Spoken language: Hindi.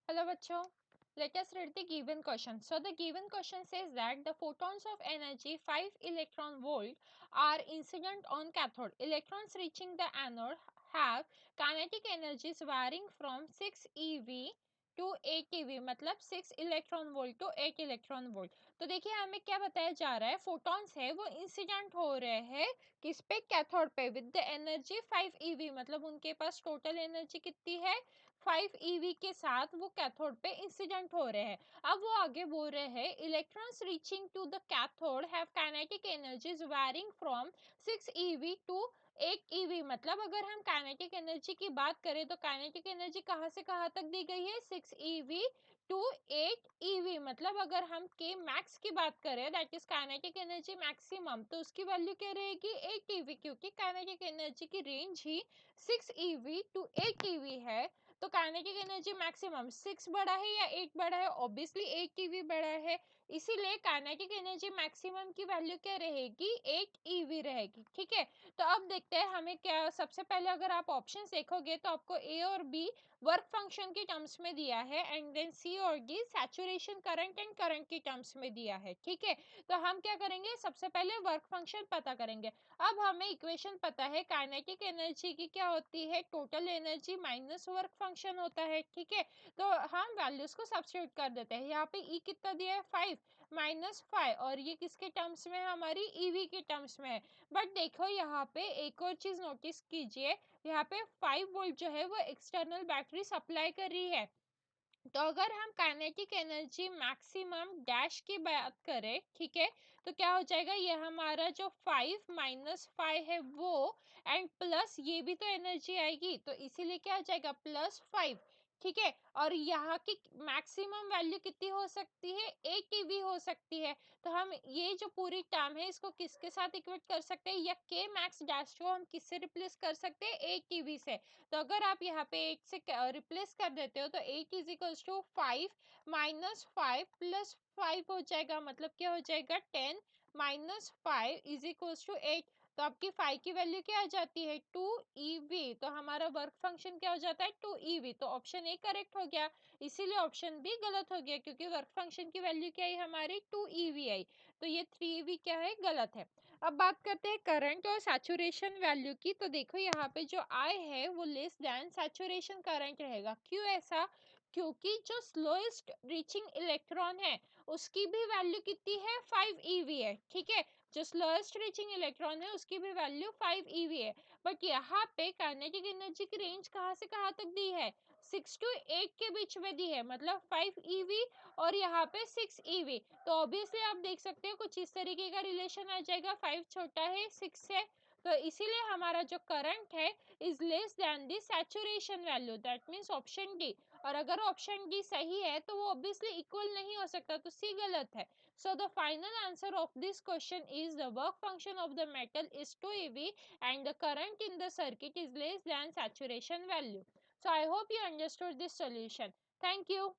Hello बच्चों, let us read the given question. So the given question says that the photons of energy 5 electron volt are incident on cathode. Electrons reaching the anode have kinetic energies varying from 6 eV to 8 eV, मतलब 6 electron volt to 8 electron volt. तो देखिए हमें क्या बताया जा रहा है, फोटॉन्स है वो इंसिडेंट हो रहे हैं किस पे, कैथोड पे, विद द एनर्जी 5 eV, मतलब उनके पास टोटल एनर्जी कितनी है 5 eV के साथ वो कैथोड पे इंसिडेंट हो रहे हैं. अब वो आगे बोल रहे हैं electrons reaching to the cathode have kinetic energies varying from 6 eV to 8 eV, मतलब अगर हम काइनेटिक एनर्जी की बात करें तो काइनेटिक एनर्जी कहाँ से कहाँ तक दी गई है 6 eV टू 8 eV, मतलब अगर हम के मैक्स की बात करें that is kinetic energy maximum, तो उसकी वैल्यू क्या रहेगी 8 eV, क्योंकि काइनेटिक एनर्जी की रेंज ही 6 eV टू 8 eV है. तो काइनेटिक एनर्जी मैक्सिमम 6 बड़ा है या 8 बड़ा है, ऑब्वियसली 8 टीवी बड़ा है, इसीलिए काइनेटिक एनर्जी मैक्सिमम की वैल्यू क्या रहेगी 8 ईवी रहेगी. ठीक है, तो अब देखते हैं हमें क्या, सबसे पहले अगर आप ऑप्शंस देखोगे तो आपको ए और बी वर्क फंक्शन के टर्म्स में दिया है एंड देन सी और D saturation current and current के टर्म्स में दिया है. ठीक है, तो हम क्या करेंगे, सबसे पहले वर्क फंक्शन पता करेंगे. अब हमें इक्वेशन पता है काइनेटिक एनर्जी की क्या होती है, total energy minus work function होता है. ठीक है, तो हम वैल्यूज को सब्स्टिट्यूट कर देते हैं. यहाँ पे ई कितना दिया है 5 माइनस 5, और ये किसके टर्म्स में है, हमारी ईवी के टर्म्स में है. बट देखो यहाँ पे एक और चीज नोटिस कीजिए, यहाँ पे 5 वोल्ट जो है वो एक्सटर्नल बैटरी सप्लाई कर रही है. तो अगर हम काइनेटिक एनर्जी मैक्सिमम डैश की बात करें, ठीक है, तो क्या हो जाएगा, ये हमारा जो 5 माइनस 5 है वो, एंड प्लस ये भी तो एनर्जी आएगी, तो इसीलिए क्या हो जाएगा +5. ठीक है, और यहाँ की मैक्सिमम वैल्यू कितनी हो सकती है 8 टीवी हो सकती है. तो हम ये जो पूरी टर्म है इसको किसके साथ इक्वेट कर सकते हैं, या के मैक्स डैश को हम किससे रिप्लेस कर सकते हैं 8 टीवी से. तो अगर आप यहाँ पे 8 से रिप्लेस कर देते हो तो 8 is equals to 5 minus 5 plus 5 हो जाएगा, मतलब क्या हो जाएगा 10 माइनस 5 इज इक्वल्स टू 8. तो आपकी 5 की वैल्यू क्या आ जाती है 2 eV, तो हमारा वर्क फंक्शन क्या हो जाता है 2 eV. तो ऑप्शन ए करेक्ट हो गया, इसीलिए ऑप्शन बी गलत हो गया, क्योंकि वर्क फंक्शन की वैल्यू क्या है हमारी 2 eV आई. तो ये 3 eV क्या है, गलत है. अब बात करते हैं करंट और सैचुरेशन वैल्यू की. तो देखो यहाँ पे जो आई है वो लेस देन सैचुरेशन करंट रहेगा. क्यों ऐसा, क्योंकि जो स्लोएस्ट रीचिंग इलेक्ट्रॉन है उसकी भी वैल्यू कितनी है 5 eV है. ठीक है, जो स्लोएस्ट रीचिंग इलेक्ट्रॉन है उसकी भी वैल्यू 5 eV है. बट यहाँ पे काइनेटिक एनर्जी की रेंज कहाँ से कहाँ तक दी है 6 to 8 के बीच में दी है, मतलब 5 eV और यहाँ पे 6 eV. तो ऑब्वियसली आप देख सकते हो कुछ इस तरीके का रिलेशन आ जाएगा, 5 छोटा है 6 से, तो इसीलिए हमारा जो करंट है is less than the saturation value, that means option D. और अगर ऑप्शन डी सही है तो वो ऑब्वियसली इक्वल नहीं हो सकता, तो सी गलत है. So the final answer of this question is the work function of the metal is 2 eV and the current in the circuit is less than saturation value. So I hope you understood this solution. Thank you.